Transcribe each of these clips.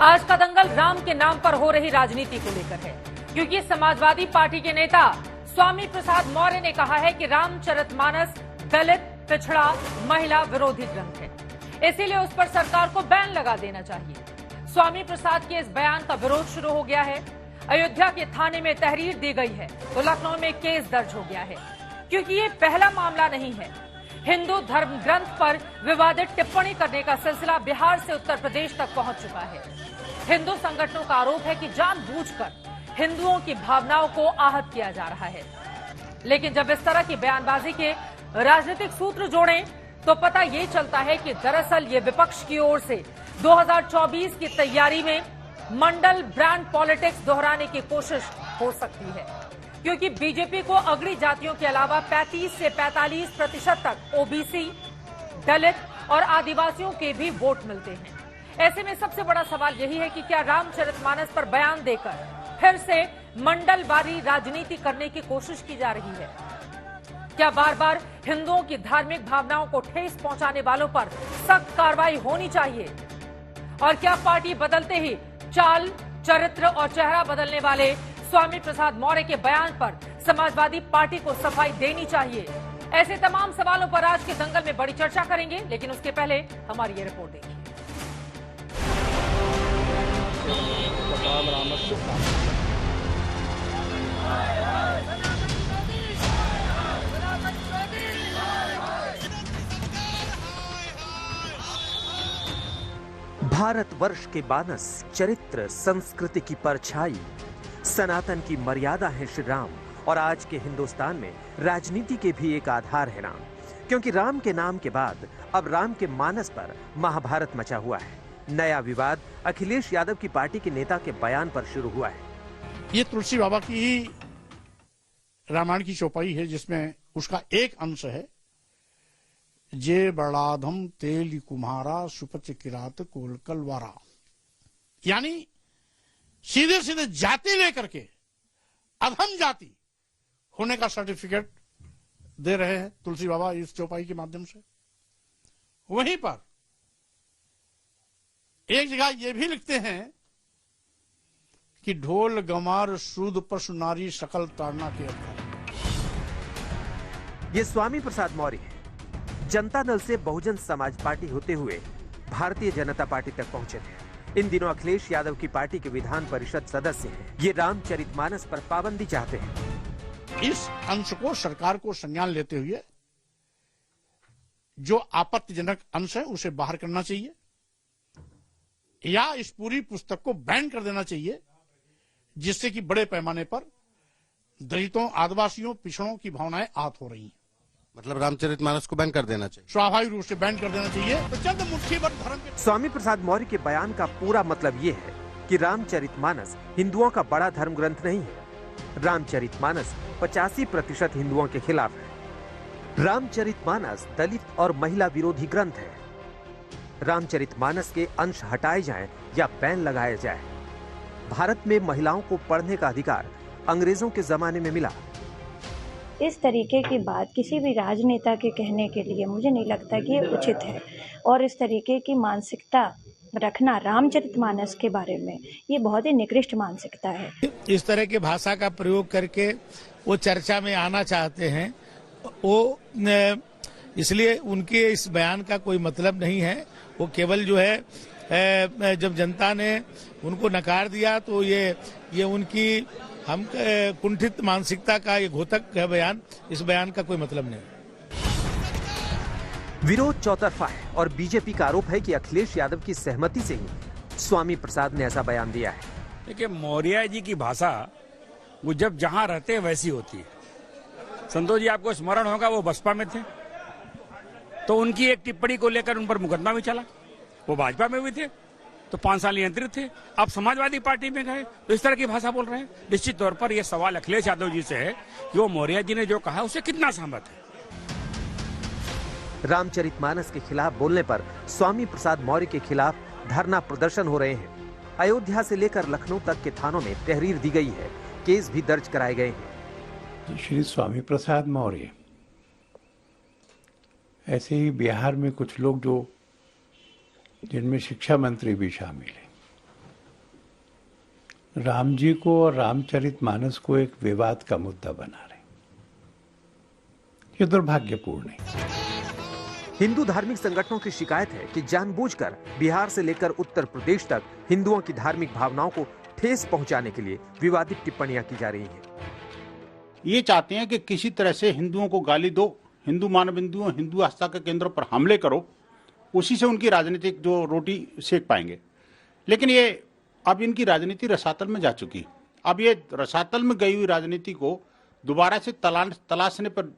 आज का दंगल राम के नाम पर हो रही राजनीति को लेकर है, क्योंकि समाजवादी पार्टी के नेता स्वामी प्रसाद मौर्य ने कहा है कि रामचरितमानस दलित, पिछड़ा, महिला विरोधी ग्रंथ है, इसीलिए उस पर सरकार को बैन लगा देना चाहिए। स्वामी प्रसाद के इस बयान का विरोध शुरू हो गया है। अयोध्या के थाने में तहरीर दी गई है तो लखनऊ में केस दर्ज हो गया है, क्योंकि ये पहला मामला नहीं है। हिंदू धर्म ग्रंथ पर विवादित टिप्पणी करने का सिलसिला बिहार से उत्तर प्रदेश तक पहुंच चुका है। हिंदू संगठनों का आरोप है कि जानबूझकर हिंदुओं की भावनाओं को आहत किया जा रहा है। लेकिन जब इस तरह की बयानबाजी के राजनीतिक सूत्र जोड़ें तो पता ये चलता है कि दरअसल ये विपक्ष की ओर से 2024 की तैयारी में मंडल ब्रांड पॉलिटिक्स दोहराने की कोशिश हो सकती है, क्योंकि बीजेपी को अगड़ी जातियों के अलावा 35 से 45% तक ओबीसी, दलित और आदिवासियों के भी वोट मिलते हैं। ऐसे में सबसे बड़ा सवाल यही है कि क्या रामचरितमानस पर बयान देकर फिर से मंडलवादी राजनीति करने की कोशिश की जा रही है? क्या बार बार हिंदुओं की धार्मिक भावनाओं को ठेस पहुंचाने वालों पर सख्त कार्रवाई होनी चाहिए? और क्या पार्टी बदलते ही चाल, चरित्र और चेहरा बदलने वाले स्वामी प्रसाद मौर्य के बयान पर समाजवादी पार्टी को सफाई देनी चाहिए? ऐसे तमाम सवालों पर आज के दंगल में बड़ी चर्चा करेंगे, लेकिन उसके पहले हमारी ये रिपोर्ट देखिए। भारतवर्ष के मानस, चरित्र, संस्कृति की परछाई, सनातन की मर्यादा है श्री राम। और आज के हिंदुस्तान में राजनीति के भी एक आधार है राम, क्योंकि राम के नाम के बाद अब राम के मानस पर महाभारत मचा हुआ है। नया विवाद अखिलेश यादव की पार्टी के नेता के बयान पर शुरू हुआ है। ये तुलसी बाबा की ही रामायण की चौपाई है, जिसमें उसका एक अंश है, जे बड़ाधम तेल कुम्हारा सुपच किरात कोलकलवारा। यानी सीधे सीधे जाति लेकर के अधम जाति होने का सर्टिफिकेट दे रहे हैं तुलसी बाबा इस चौपाई के माध्यम से। वहीं पर एक जगह ये भी लिखते हैं कि ढोल गमार सूद पशु नारी सकल ताड़ना के अवतार। ये स्वामी प्रसाद मौर्य है। जनता दल से बहुजन समाज पार्टी होते हुए भारतीय जनता पार्टी तक पहुंचे थे। इन दिनों अखिलेश यादव की पार्टी के विधान परिषद सदस्य हैं। ये रामचरितमानस पर पाबंदी चाहते हैं। इस अंश को सरकार को संज्ञान लेते हुए जो आपत्तिजनक अंश है उसे बाहर करना चाहिए, या इस पूरी पुस्तक को बैन कर देना चाहिए, जिससे कि बड़े पैमाने पर दलितों, आदिवासियों, पिछड़ों की भावनाएं आहत हो रही हैं। मतलब रामचरितमानस को बैन कर देना चाहिए, स्वाभाविक रूप से बैन कर देना चाहिए। तो चंद मुट्ठीभर धर्म के स्वामी प्रसाद मौर्य के बयान का पूरा मतलब ये है कि रामचरितमानस हिंदुओं का बड़ा धर्म ग्रंथ नहीं है। रामचरितमानस 85% हिंदुओं के खिलाफ है। रामचरितमानस दलित और महिला विरोधी ग्रंथ है। रामचरितमानस के अंश हटाए जाएं या बैन लगाया जाए। भारत में महिलाओं को पढ़ने का अधिकार अंग्रेजों के जमाने में मिला। इस तरीके की बात किसी भी राजनेता के कहने के लिए मुझे नहीं लगता कि ये उचित है, और इस तरीके की मानसिकता रखना रामचरितमानस के बारे में ये बहुत ही निकृष्ट मानसिकता है। इस तरह के भाषा का प्रयोग करके वो चर्चा में आना चाहते हैं, वो इसलिए उनके इस बयान का कोई मतलब नहीं है। वो केवल जो है जब जनता ने उनको नकार दिया तो ये उनकी हम कुंठित मानसिकता का ये घोतक है बयान। इस बयान का कोई मतलब नहीं। विरोध चौतरफा है और बीजेपी का आरोप है कि अखिलेश यादव की सहमति से ही स्वामी प्रसाद ने ऐसा बयान दिया है। देखिए, मौर्य जी की भाषा वो जब जहां रहते हैं वैसी होती है। संतोष जी, आपको स्मरण होगा वो बसपा में थे तो उनकी एक टिप्पणी को लेकर उन पर मुकदमा भी चला। वो भाजपा में भी थे तो 5 साल नियंत्रित थे। अब समाजवादी पार्टी में गए तो इस तरह की भाषा बोल रहे हैं। निश्चित तौर पर यह सवाल अखिलेश यादव जी से है कि वो मौर्य जी ने जो कहा उससे कितना सहमत है। रामचरितमानस के खिलाफ बोलने पर स्वामी प्रसाद मौर्य के खिलाफ धरना प्रदर्शन हो रहे हैं। अयोध्या से लेकर लखनऊ तक के थानों में तहरीर दी गई है, केस भी दर्ज कराए गए हैं। श्री स्वामी प्रसाद मौर्य, ऐसे ही बिहार में कुछ लोग जो जिनमें शिक्षा मंत्री भी शामिल हैं, राम जी को और रामचरितमानस को एक विवाद का मुद्दा बना रहे। ये दुर्भाग्यपूर्ण है। हिंदू धार्मिक संगठनों की शिकायत है कि जानबूझकर बिहार से लेकर उत्तर प्रदेश तक हिंदुओं की धार्मिक भावनाओं को ठेस पहुंचाने के लिए विवादित टिप्पणियां की जा रही हैं। ये चाहते हैं कि किसी तरह से हिंदुओं को गाली दो, हिंदू मानबिंदुओं, हिंदू आस्था के केंद्रों पर हमले करो, उसी से उनकी राजनीतिक जो रोटी सेक पाएंगे। लेकिन ये अब इनकी राजनीति रसातल में जा चुकी। अब ये रसातल में गई हुई राजनीति को दोबारा से तलाशने पर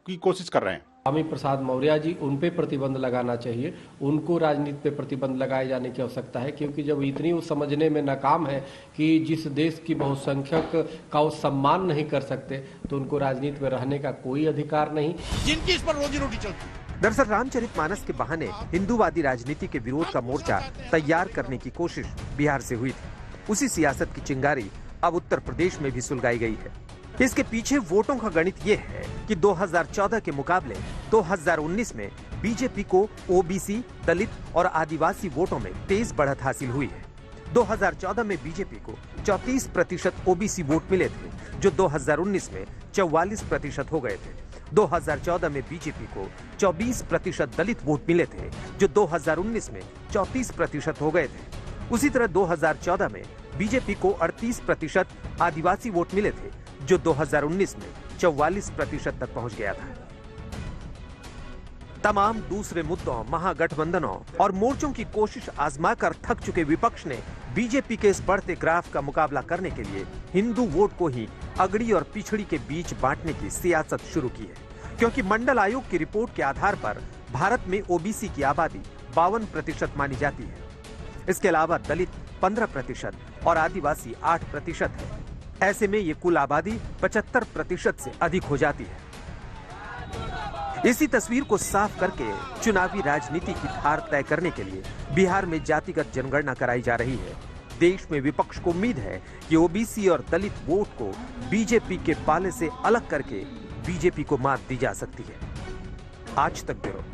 की कोशिश कर रहे हैं। स्वामी प्रसाद मौर्य जी, उन पे प्रतिबंध लगाना चाहिए, उनको राजनीति पे प्रतिबंध लगाए जाने की आवश्यकता है, क्योंकि जब इतनी वो समझने में नाकाम है कि जिस देश की बहुसंख्यक का वो सम्मान नहीं कर सकते, तो उनको राजनीति में रहने का कोई अधिकार नहीं। जिनकी इस पर रोजी रोटी चलती। दरअसल रामचरितमानस के बहाने हिंदूवादी राजनीति के विरोध का मोर्चा तैयार करने की कोशिश बिहार से हुई थी। उसी सियासत की चिंगारी अब उत्तर प्रदेश में भी सुलगाई गई है। इसके पीछे वोटों का गणित ये है कि 2014 के मुकाबले 2019 में बीजेपी को ओबीसी, दलित और आदिवासी वोटों में तेज बढ़त हासिल हुई है। 2014 में बीजेपी को 34% ओबीसी वोट मिले थे, जो 2019 में 44% हो गए थे। 2014 में बीजेपी को 24% दलित वोट मिले थे, जो 2019 में 34% हो गए थे। उसी तरह 2014 में बीजेपी को 38% आदिवासी वोट मिले थे, जो 2019 में 44% तक पहुंच गया था। तमाम दूसरे मुद्दों, महागठबंधनों और मोर्चों की कोशिश आजमाकर थक चुके विपक्ष ने बीजेपी के इस बढ़ते ग्राफ का मुकाबला करने के लिए हिंदू वोट को ही अगड़ी और पिछड़ी के बीच बांटने की सियासत शुरू की है। क्योंकि मंडल आयोग की रिपोर्ट के आधार पर भारत में ओबीसी की आबादी 52% मानी जाती है। इसके अलावा दलित 15% और आदिवासी 8% है। ऐसे में ये कुल आबादी 75% से अधिक हो जाती है। इसी तस्वीर को साफ करके चुनावी राजनीति की धार तय करने के लिए बिहार में जातिगत जनगणना कराई जा रही है। देश में विपक्ष को उम्मीद है कि ओबीसी और दलित वोट को बीजेपी के पाले से अलग करके बीजेपी को मात दी जा सकती है। आज तक ब्यूरो।